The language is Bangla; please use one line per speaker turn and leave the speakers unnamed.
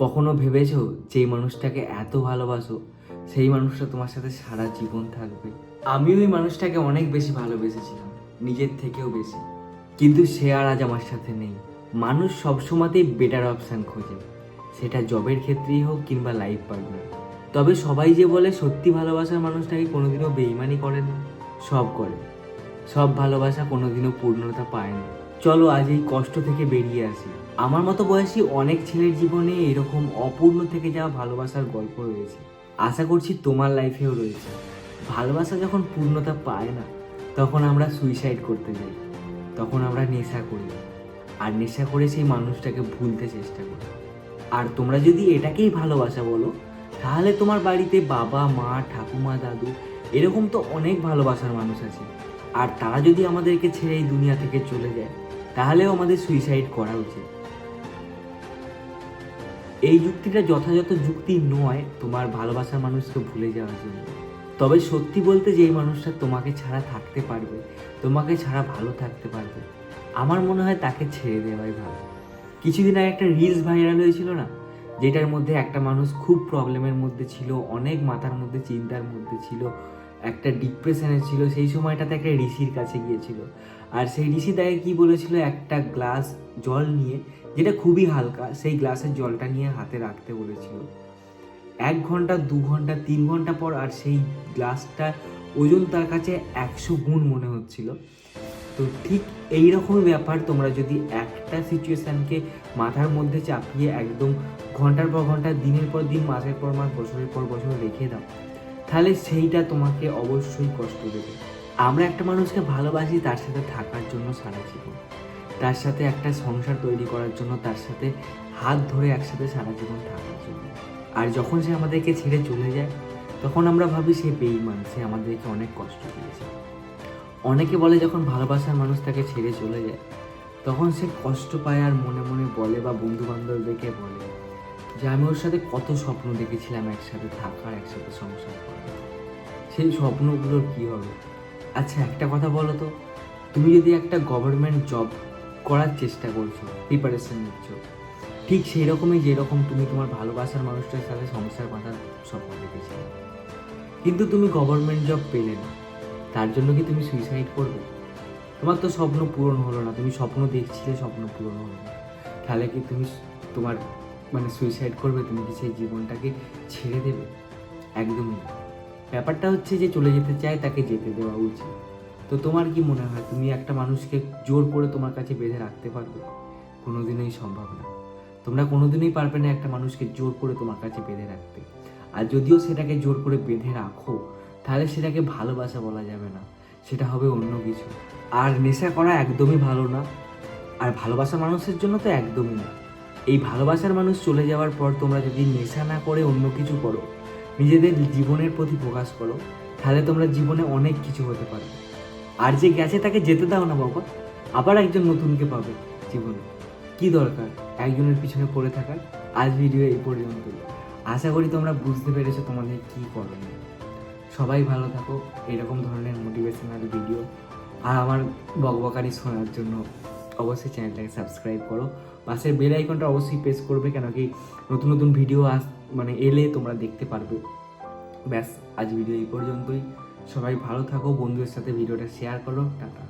কখনো ভেবেছো যেই মানুষটাকে এত ভালোবাসো সেই মানুষটা তোমার সাথে সারা জীবন থাকবে? আমিও ওই মানুষটাকে অনেক বেশি ভালোবেসেছিলাম, নিজের থেকেও বেশি, কিন্তু সে আর আজ আমার সাথে নেই। মানুষ সবসময়তেই বেটার অপশান খোঁজে, সেটা জবের ক্ষেত্রেই হোক কিংবা লাইফ পার্টনার। তবে সবাই যে বলে সত্যি ভালোবাসার মানুষটাকে কোনোদিনও বেইমানি করে না, সব করে। সব ভালোবাসা কোনোদিনও পূর্ণতা পায় না। চলো আজ এই কষ্ট থেকে বেরিয়ে আসি। আমার মতো বয়সী অনেক ছেলের জীবনে এরকম অপূর্ণ থেকে যাওয়া ভালোবাসার গল্প রয়েছে, আশা করছি তোমার লাইফেও রয়েছে। ভালোবাসা যখন পূর্ণতা পায় না, তখন আমরা সুইসাইড করতে যাই, তখন আমরা নেশা করি, আর নেশা করে সেই মানুষটাকে ভুলতে চেষ্টা করি। আর তোমরা যদি এটাকেই ভালোবাসা বলো, তাহলে তোমার বাড়িতে বাবা মা ঠাকুমা দাদু এরকম তো অনেক ভালোবাসার মানুষ আছে, আর তারা যদি আমাদেরকে ছেড়ে এই দুনিয়া থেকে চলে যায়, তাহলেও আমাদের সুইসাইড করা উচিত। এই যুক্তিটা যথাযথ যুক্তি নয় তোমার ভালোবাসার মানুষকে ভুলে যাওয়ার জন্য। তবে সত্যি বলতে, যেই মানুষটা তোমাকে ছাড়া থাকতে পারবে, তোমাকে ছাড়া ভালো থাকতে পারবে, আমার মনে হয় তাকে ছেড়ে দেওয়াই ভালো। কিছুদিন আগে একটা রিলস ভাইরাল হয়েছিল না, যেটার মধ্যে একটা মানুষ খুব প্রবলেমের মধ্যে ছিল, অনেক মাথার মধ্যে চিন্তার মধ্যে ছিল, একটা ডিপ্রেশনে ছিল। সেই সময়টাতে একটা ঋষির কাছে গিয়েছিল, আর সেই ঋষি তাকে কী বলেছিল, একটা গ্লাস জল নিয়ে, যেটা খুবই হালকা, সেই গ্লাসের জলটা নিয়ে হাতে রাখতে বলেছিল। 1 ঘন্টা 2 ঘন্টা 3 ঘন্টা পর আর সেই গ্লাসটা ওজন তার কাছে 100 গুণ মনে হচ্ছিল। তো ঠিক এই রকমই ব্যাপার, তোমরা যদি একটা সিচুয়েশানকে মাথার মধ্যে চাপিয়ে একদম ঘন্টার পর ঘন্টা, দিনের পর দিন, মাসের পর মাস, বছরের পর বছর রেখে দাও, তাহলে সেইটা তোমাকে অবশ্যই কষ্ট দেবে। আমরা একটা মানুষকে ভালোবাসি তার সাথে থাকার জন্য সারা জীবন, তার সাথে একটা সংসার তৈরি করার জন্য, তার সাথে হাত ধরে একসাথে সারা জীবন থাকার জন্য। আর যখন সে আমাদেরকে ছেড়ে চলে যায়, তখন আমরা ভাবি সে বেঈমান, সে আমাদেরকে অনেক কষ্ট দিয়েছে। অনেকে বলে যখন ভালোবাসার মানুষ তাকে ছেড়ে চলে যায়, তখন সে কষ্ট পায় আর মনে মনে বলে, বা বন্ধু বান্ধবদেরকে বলে, যে আমি ওর সাথে কত স্বপ্ন দেখেছিলাম একসাথে থাকার, একসাথে সংসার করার। সেই স্বপ্নগুলোর কী হবে? আচ্ছা একটা কথা বলো তো, তুমি যদি একটা গভর্নমেন্ট জব করার চেষ্টা করছো, প্রিপারেশন নিচ্ছ, ঠিক সেই রকমই যেরকম তুমি তোমার ভালোবাসার মানুষটার সাথে সংসার বাঁধার স্বপ্ন দেখেছিলে, কিন্তু তুমি গভর্নমেন্ট জব পেলে না, তার জন্য কি তুমি সুইসাইড করবে? তোমার তো স্বপ্ন পূরণ হলো না, তুমি স্বপ্ন দেখছিলে, স্বপ্ন পূরণ হলো না, তাহলে কি তুমি তোমার সুইসাইড করবে? তুমি কি সেই জীবনটাকে ছেড়ে দেবে? একদমই না। ব্যাপারটা হচ্ছে যে চলে যেতে চায় তাকে যেতে দেওয়া উচিত। তো তোমার কি মনে হয়, তুমি একটা মানুষকে জোর করে তোমার কাছে বেঁধে রাখতে পারবে? কোনোদিনই সম্ভব না। তোমরা কোনোদিনই পারবে না একটা মানুষকে জোর করে তোমার কাছে বেঁধে রাখতে। আর যদিও সেটাকে জোর করে বেঁধে রাখো, তাহলে সেটাকে ভালোবাসা বলা যাবে না, সেটা হবে অন্য কিছু। আর নেশা করা একদমই ভালো না, আর ভালোবাসা মানুষের জন্য তো একদমই না। এই ভালোবাসার মানুষ চলে যাওয়ার পর তোমরা যদি নেশা না করে অন্য কিছু করো, নিজেদের জীবনের প্রতি ফোকাস করো, তাহলে তোমরা জীবনে অনেক কিছু হতে পারো। আর যে গেছে তাকে যেতে দাও না বাবা, আবার একজন নতুনকে পাবে জীবনে। কি দরকার একজনের পিছনে পড়ে থাকার? আজ ভিডিও এই পর্যন্ত। আশা করি তোমরা বুঝতে পেরেছো তোমাদের কী করণীয়। সবাই ভালো থাকো। এরকম ধরনের মোটিভেশনাল ভিডিও আর আমার বকবকানি শোনার জন্য অবশ্যই চ্যানেলটাকে সাবস্ক্রাইব করো। পাশের বেল আইকনটা অবশ্যই প্রেস করবে, কেন কি নতুন নতুন ভিডিও এলে তোমরা দেখতে পারবে। ব্যাস, আজ ভিডিও এই পর্যন্তই। সবাই ভালো থাকো, বন্ধুদের সাথে ভিডিওটা শেয়ার করো। টাটা।